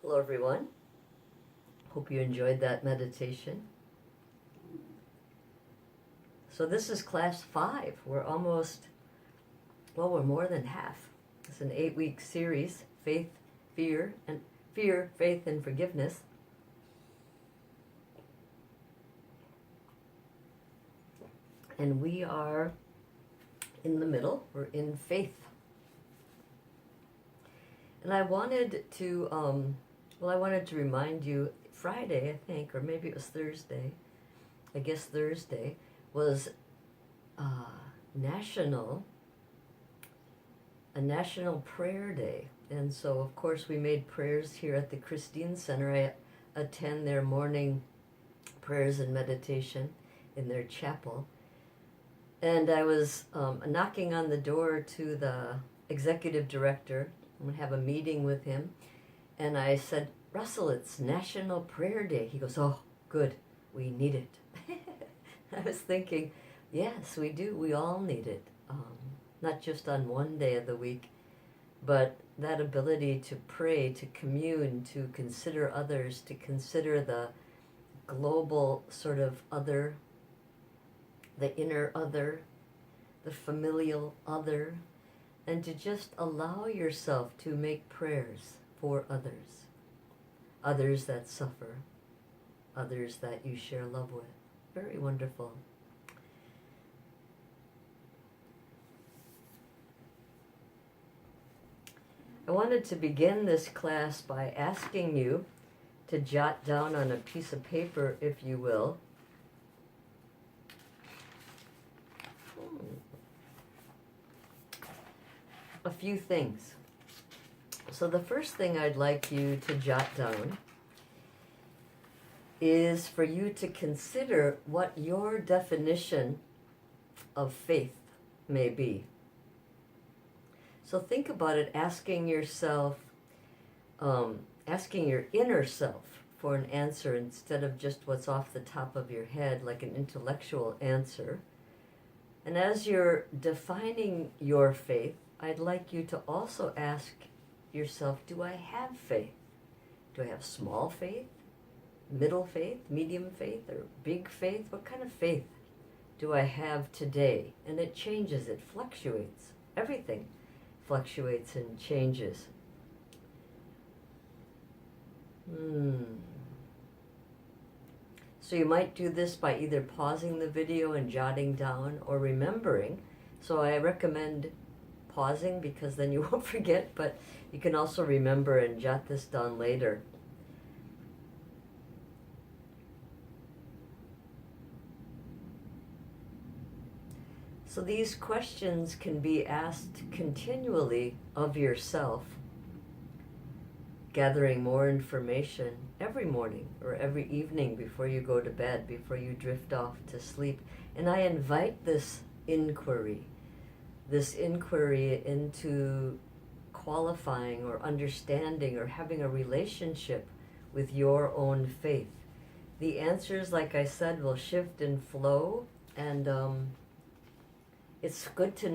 Hello everyone. Hope you enjoyed that meditation. So this is class 5. We're more than half. It's an 8-week series, faith, fear, faith, and forgiveness. And we are in the middle. We're in faith. And I wanted to remind you, Friday, I think, or maybe it was Thursday, I guess Thursday, was a national prayer day. And so, of course, we made prayers here at the Christine Center. I attend their morning prayers and meditation in their chapel. And I was knocking on the door to the executive director. I'm going to have a meeting with him. And I said, Russell, it's National Prayer Day. He goes, oh, good, we need it. I was thinking, yes, we do. We all need it. Not just on one day of the week, but that ability to pray, to commune, to consider others, to consider the global sort of other, the inner other, the familial other, and to just allow yourself to make prayers for others, others that suffer, others that you share love with. Very wonderful. I wanted to begin this class by asking you to jot down on a piece of paper, if you will, a few things. So the first thing I'd like you to jot down is for you to consider what your definition of faith may be. So think about it, asking yourself, asking your inner self for an answer instead of just what's off the top of your head, like an intellectual answer. And as you're defining your faith, I'd like you to also ask yourself, do I have faith? Do I have small faith, middle faith, medium faith, or big faith? What kind of faith do I have today? And it changes, it fluctuates. Everything fluctuates and changes. So you might do this by either pausing the video and jotting down or remembering. So I recommend pausing because then you won't forget, but you can also remember and jot this down later. So these questions can be asked continually of yourself, gathering more information every morning or every evening before you go to bed, before you drift off to sleep. And I invite this inquiry into qualifying or understanding or having a relationship with your own faith. The answers, like I said, will shift and flow, and it's good to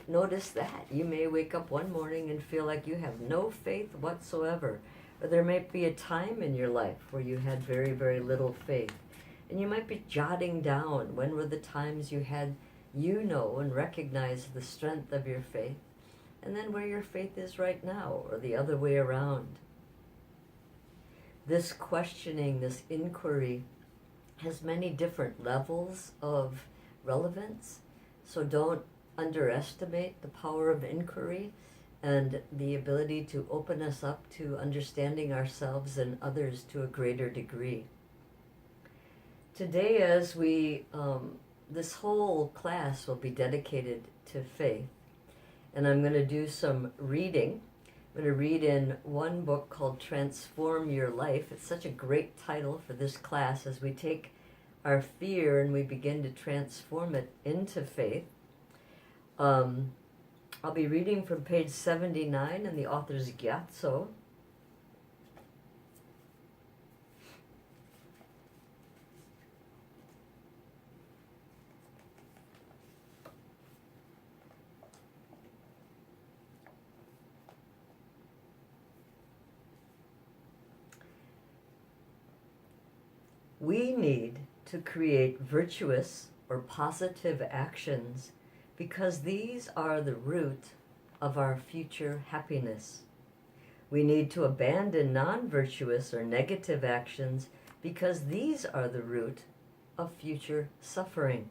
notice that. You may wake up one morning and feel like you have no faith whatsoever, or there might be a time in your life where you had very, very little faith. And you might be jotting down when were the times you had, and recognize the strength of your faith, and then where your faith is right now, or the other way around. This questioning, this inquiry, has many different levels of relevance. So don't underestimate the power of inquiry and the ability to open us up to understanding ourselves and others to a greater degree. Today, as we, this whole class will be dedicated to faith, and I'm going to do some reading. I'm going to read in one book called Transform Your Life. It's such a great title for this class as we take our fear and we begin to transform it into faith. I'll be reading from page 79 in the author's Gyatso. We need to create virtuous or positive actions because these are the root of our future happiness. We need to abandon non-virtuous or negative actions because these are the root of future suffering.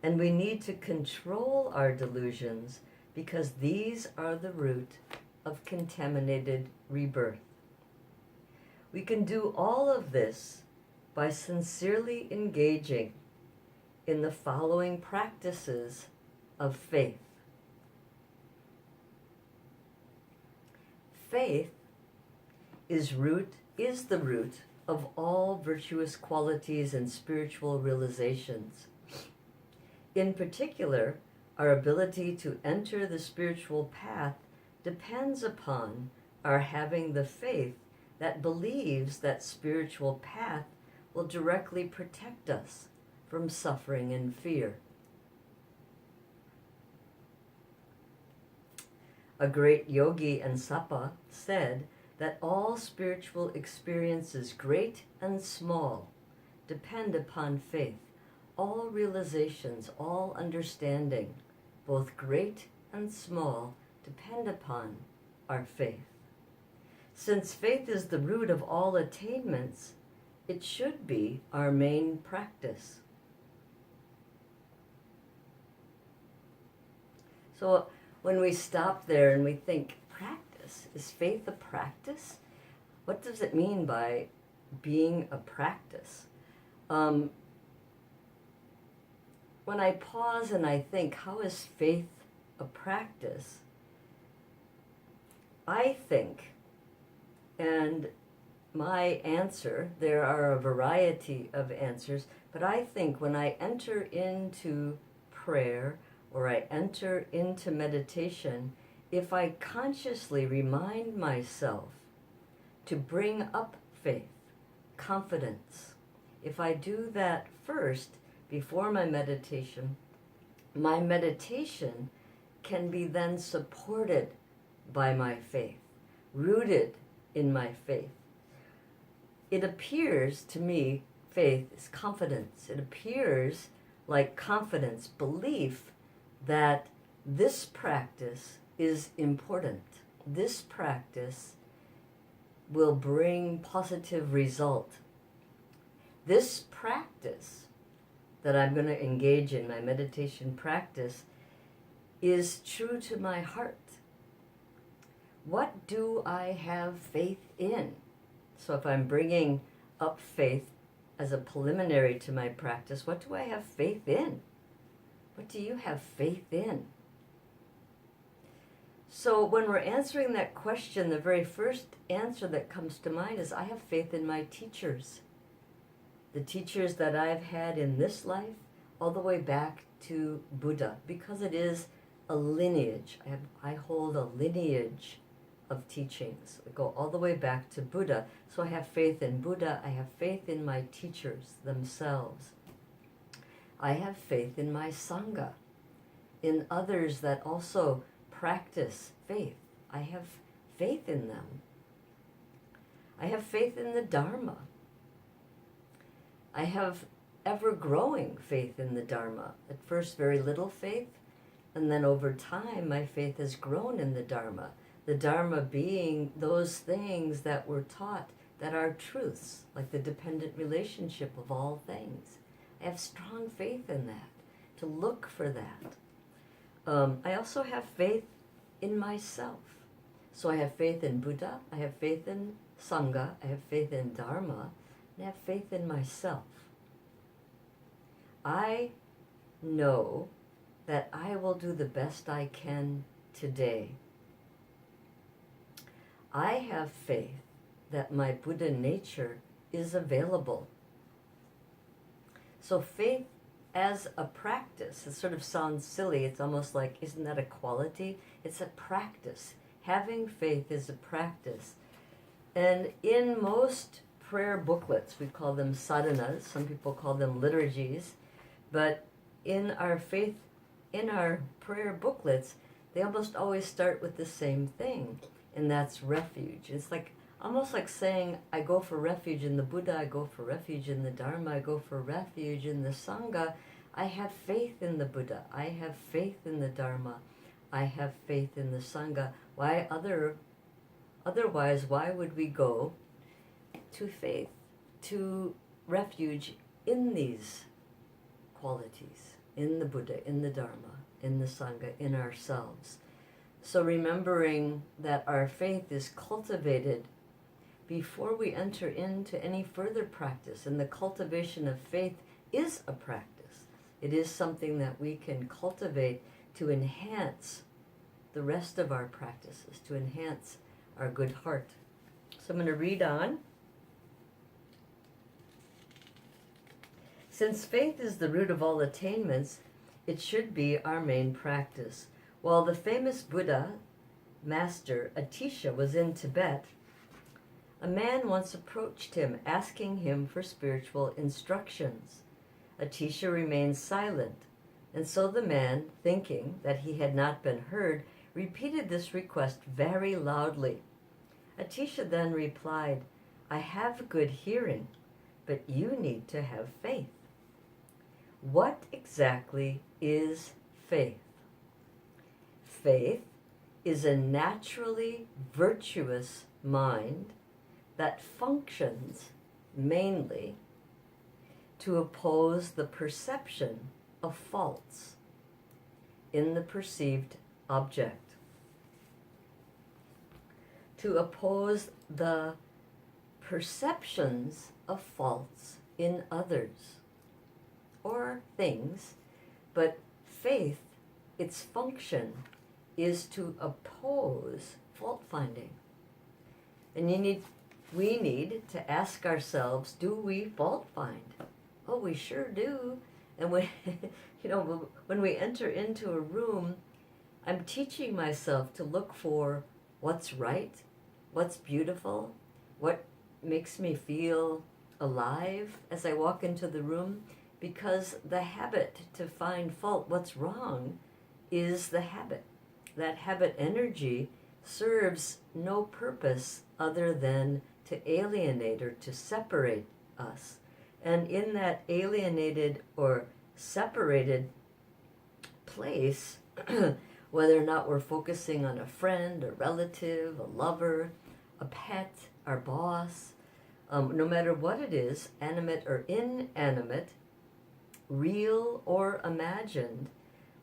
And we need to control our delusions because these are the root of contaminated rebirth. We can do all of this by sincerely engaging in the following practices of faith. Faith is the root of all virtuous qualities and spiritual realizations. In particular, our ability to enter the spiritual path depends upon our having the faith that believes that spiritual path will directly protect us from suffering and fear. A great yogi and Sapa said that all spiritual experiences, great and small, depend upon faith. All realizations, all understanding, both great and small, depend upon our faith. Since faith is the root of all attainments, it should be our main practice. So when we stop there and we think, practice, is faith a practice? What does it mean by being a practice? When I pause and I think, how is faith a practice? I think, and my answer, there are a variety of answers, but I think when I enter into prayer or I enter into meditation, if I consciously remind myself to bring up faith, confidence, if I do that first before my meditation can be then supported by my faith, rooted in my faith. It appears to me, faith is confidence. It appears like confidence, belief that this practice is important. This practice will bring positive result. This practice that I'm going to engage in, my meditation practice, is true to my heart. What do I have faith in? So if I'm bringing up faith as a preliminary to my practice, what do I have faith in? What do you have faith in? So when we're answering that question, the very first answer that comes to mind is, I have faith in my teachers. The teachers that I've had in this life, all the way back to Buddha, because it is a lineage. I hold a lineage of teachings. I go all the way back to Buddha. So I have faith in Buddha. I have faith in my teachers themselves. I have faith in my Sangha, in others that also practice faith. I have faith in them. I have faith in the Dharma. I have ever-growing faith in the Dharma. At first, very little faith, and then over time, my faith has grown in the Dharma. The Dharma being those things that were taught that are truths, like the dependent relationship of all things. I have strong faith in that, to look for that. I also have faith in myself. So I have faith in Buddha, I have faith in Sangha, I have faith in Dharma, and I have faith in myself. I know that I will do the best I can today. I have faith that my Buddha nature is available. So faith as a practice, it sort of sounds silly. It's almost like, isn't that a quality? It's a practice. Having faith is a practice. And in most prayer booklets, we call them sadhanas, some people call them liturgies, but in our faith, in our prayer booklets, they almost always start with the same thing, and that's refuge. It's like, almost like saying, I go for refuge in the Buddha, I go for refuge in the Dharma, I go for refuge in the Sangha. I have faith in the Buddha, I have faith in the Dharma, I have faith in the Sangha. Otherwise, why would we go to faith, to refuge in these qualities, in the Buddha, in the Dharma, in the Sangha, in ourselves? So remembering that our faith is cultivated before we enter into any further practice, and the cultivation of faith is a practice. It is something that we can cultivate to enhance the rest of our practices, to enhance our good heart. So I'm going to read on. Since faith is the root of all attainments, it should be our main practice. While the famous Buddha master Atisha was in Tibet, a man once approached him, asking him for spiritual instructions. Atisha remained silent, and so the man, thinking that he had not been heard, repeated this request very loudly. Atisha then replied, I have good hearing, but you need to have faith. What exactly is faith? Faith is a naturally virtuous mind that functions mainly to oppose the perception of faults in the perceived object, to oppose the perceptions of faults in others or things, but faith, its function is to oppose fault finding. And we need to ask ourselves, do we fault find? Oh, we sure do. And when, when we enter into a room, I'm teaching myself to look for what's right, what's beautiful, what makes me feel alive as I walk into the room, because the habit to find fault, what's wrong, is the habit. That habit energy serves no purpose other than to alienate or to separate us. And in that alienated or separated place, whether or not we're focusing on a friend, a relative, a lover, a pet, our boss, no matter what it is, animate or inanimate, real or imagined,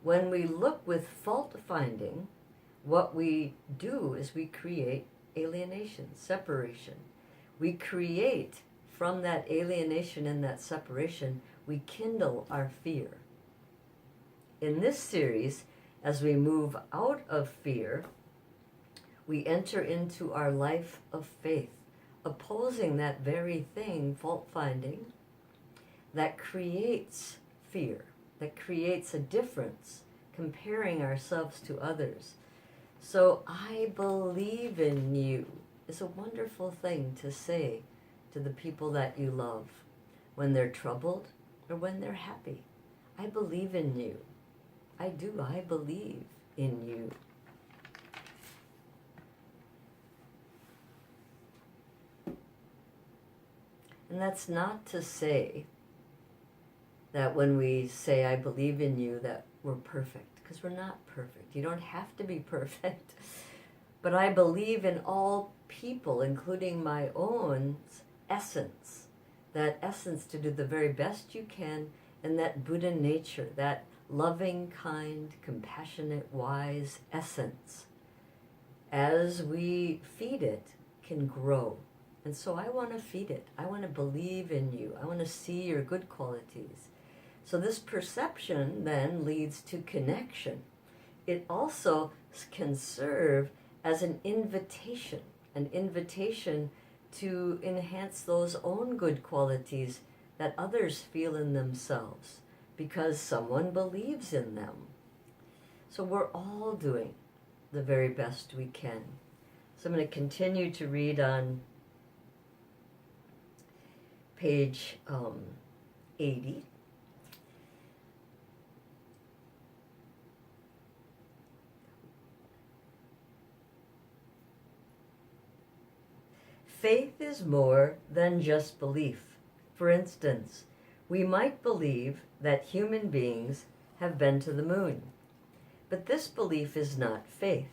when we look with fault finding, what we do is we create alienation, separation. We create from that alienation and that separation, we kindle our fear. In this series, as we move out of fear, we enter into our life of faith, opposing that very thing, fault finding, that creates fear, that creates a difference, comparing ourselves to others. So I believe in you is a wonderful thing to say to the people that you love when they're troubled or when they're happy. I believe in you. I do. I believe in you. And that's not to say that when we say, I believe in you, that we're perfect, because we're not perfect. You don't have to be perfect. But I believe in all people, including my own essence, that essence to do the very best you can, and that Buddha nature, that loving, kind, compassionate, wise essence, as we feed it, can grow. And so I want to feed it. I want to believe in you. I want to see your good qualities. So this perception then leads to connection. It also can serve as an invitation to enhance those own good qualities that others feel in themselves because someone believes in them. So we're all doing the very best we can. So I'm going to continue to read on page 80. Faith is more than just belief. For instance, we might believe that human beings have been to the moon. But this belief is not faith,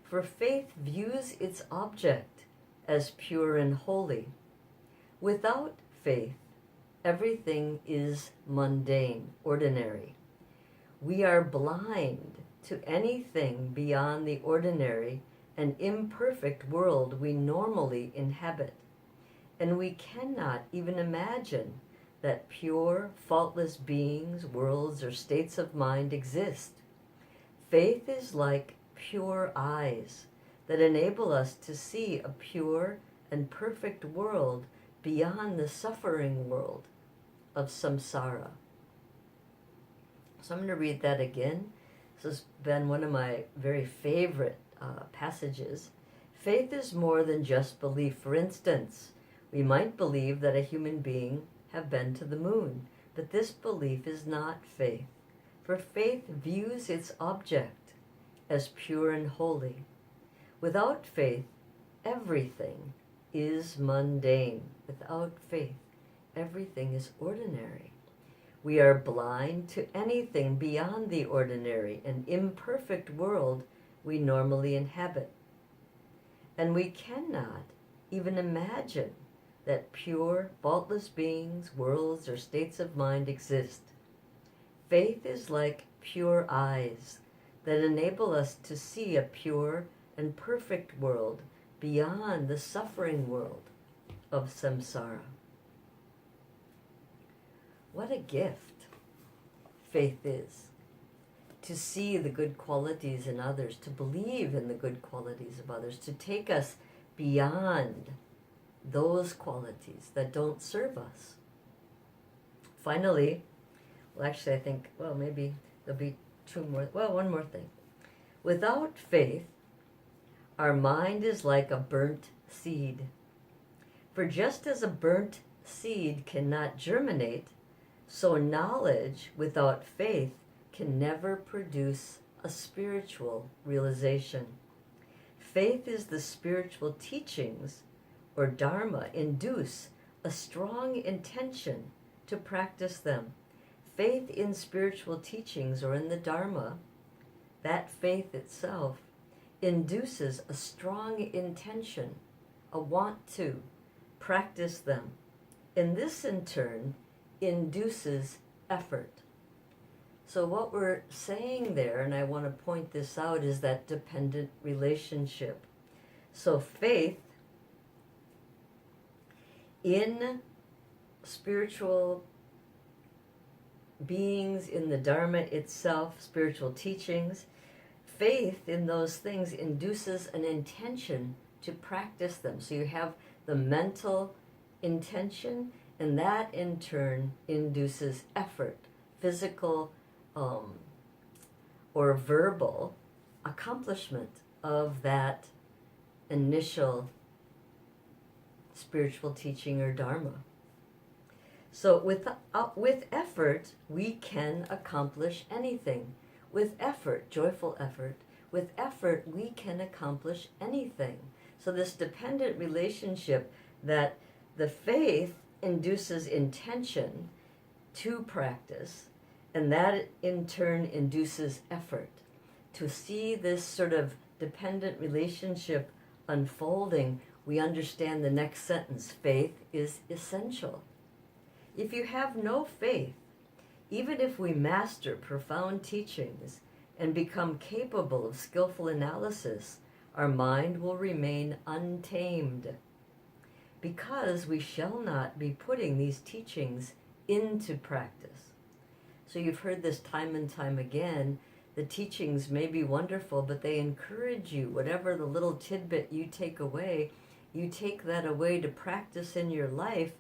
for faith views its object as pure and holy. Without faith, everything is mundane, ordinary. We are blind to anything beyond the ordinary and imperfect world we normally inhabit, and we cannot even imagine that pure, faultless beings, worlds, or states of mind exist. Faith is like pure eyes that enable us to see a pure and perfect world beyond the suffering world of samsara. So I'm going to read that again. This has been one of my very favorite passages. Faith is more than just belief. For instance, we might believe that a human being have been to the moon, but this belief is not faith, for faith views its object as pure and holy. Without faith, everything is mundane. Without faith, everything is ordinary. We are blind to anything beyond the ordinary and imperfect world we normally inhabit. And we cannot even imagine that pure, faultless beings, worlds, or states of mind exist. Faith is like pure eyes that enable us to see a pure and perfect world beyond the suffering world of samsara. What a gift faith is. To see the good qualities in others, to believe in the good qualities of others, to take us beyond those qualities that don't serve us. Finally, well, actually I think, maybe there'll be one more thing. Without faith, our mind is like a burnt seed. For just as a burnt seed cannot germinate, so knowledge without faith can never produce a spiritual realization. Faith is the spiritual teachings, or dharma, induce a strong intention to practice them. Faith in spiritual teachings or in the dharma, that faith itself, induces a strong intention, a want to practice them. And this in turn induces effort. So what we're saying there, and I want to point this out, is that dependent relationship. So faith in spiritual beings, in the Dharma itself, spiritual teachings, faith in those things induces an intention to practice them. So you have the mental intention, and that in turn induces effort, physical or verbal accomplishment of that initial spiritual teaching or dharma. So with effort, we can accomplish anything. With effort, joyful effort, with effort, we can accomplish anything. So this dependent relationship, that the faith induces intention to practice, and that in turn induces effort. To see this sort of dependent relationship unfolding, we understand the next sentence: faith is essential. If you have no faith, even if we master profound teachings and become capable of skillful analysis, our mind will remain untamed, because we shall not be putting these teachings into practice. So you've heard this time and time again. The teachings may be wonderful, but they encourage you. Whatever the little tidbit you take away, you take that away to practice in your life,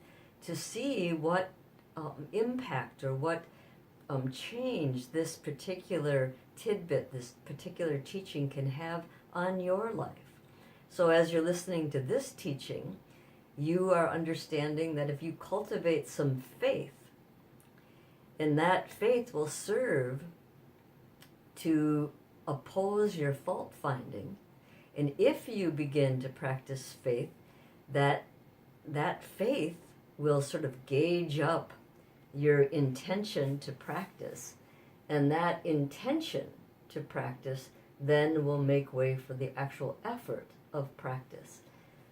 to see what impact or what change this particular tidbit, this particular teaching can have on your life. So as you're listening to this teaching, you are understanding that if you cultivate some faith, and that faith will serve to oppose your fault finding, and if you begin to practice faith, that faith will sort of gauge up your intention to practice, and that intention to practice then will make way for the actual effort of practice.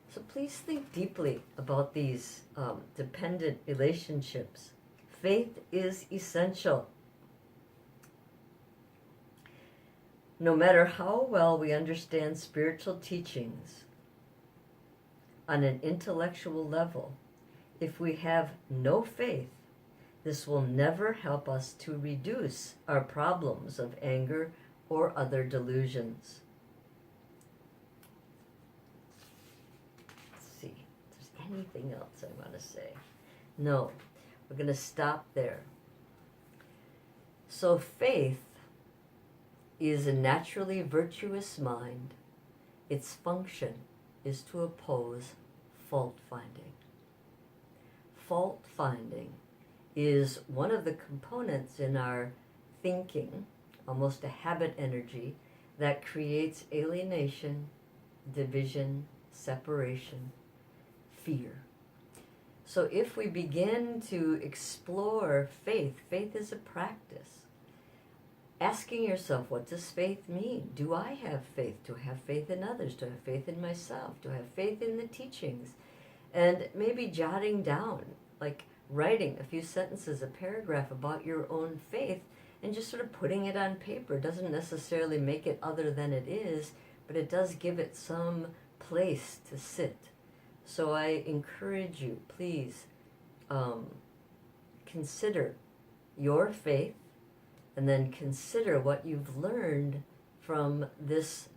So please think deeply about these dependent relationships. Faith is essential. No matter how well we understand spiritual teachings on an intellectual level, if we have no faith, this will never help us to reduce our problems of anger or other delusions. Let's see if there's anything else I want to say. No, we're going to stop there. So faith is a naturally virtuous mind. Its function is to oppose fault-finding. Fault-finding is one of the components in our thinking, almost a habit energy, that creates alienation, division, separation, fear. So if we begin to explore faith, faith is a practice. Asking yourself, what does faith mean? Do I have faith? Do I have faith in others? Do I have faith in myself? Do I have faith in the teachings? And maybe jotting down, like writing a few sentences, a paragraph about your own faith, and just sort of putting it on paper. Doesn't necessarily make it other than it is, but it does give it some place to sit. So I encourage you, please consider your faith, and then consider what you've learned from this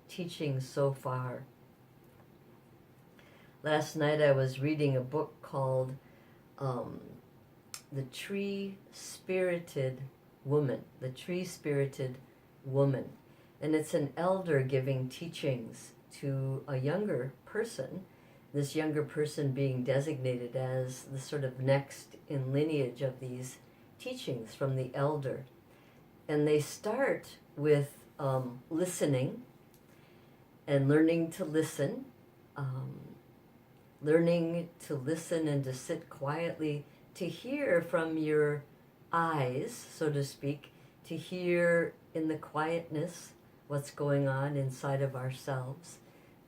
teaching so far. Last night I was reading a book called The Tree-Spirited Woman. The Tree-Spirited Woman. And it's an elder giving teachings to a younger person, this younger person being designated as the sort of next in lineage of these teachings from the elder. And they start with listening and learning to listen, and to sit quietly, to hear from your eyes, so to speak, to hear in the quietness what's going on inside of ourselves.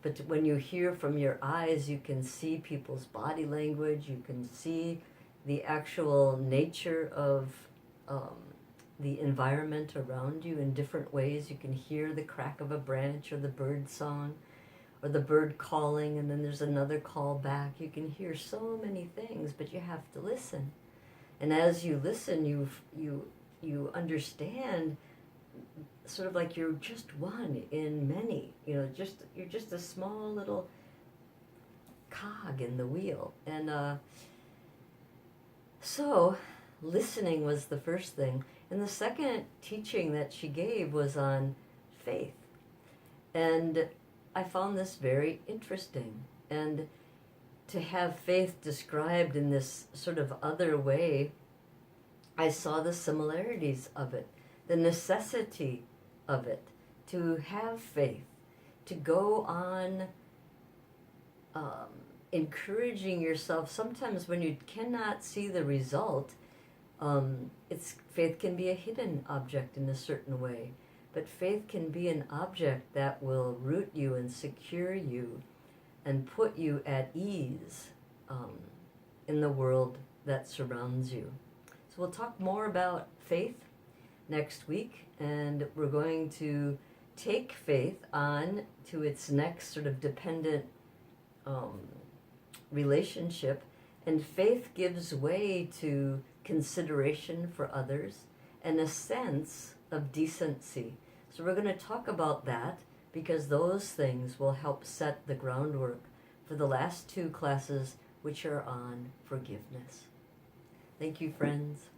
But when you hear from your eyes, you can see people's body language, you can see the actual nature of the environment around you in different ways. You can hear the crack of a branch or the bird song or the bird calling, and then there's another call back. You can hear so many things, but you have to listen. And as you listen, you understand, sort of like you're just one in many. You're just a small little cog in the wheel. And so listening was the first thing. And the second teaching that she gave was on faith. And I found this very interesting. And to have faith described in this sort of other way, I saw the similarities of it, the necessity of it, to have faith, to go on encouraging yourself. Sometimes when you cannot see the result, faith can be a hidden object in a certain way, but faith can be an object that will root you and secure you and put you at ease in the world that surrounds you. So we'll talk more about faith next week, and we're going to take faith on to its next sort of dependent relationship. And faith gives way to consideration for others and a sense of decency. So we're going to talk about that, because those things will help set the groundwork for the last two classes, which are on forgiveness. Thank you, friends.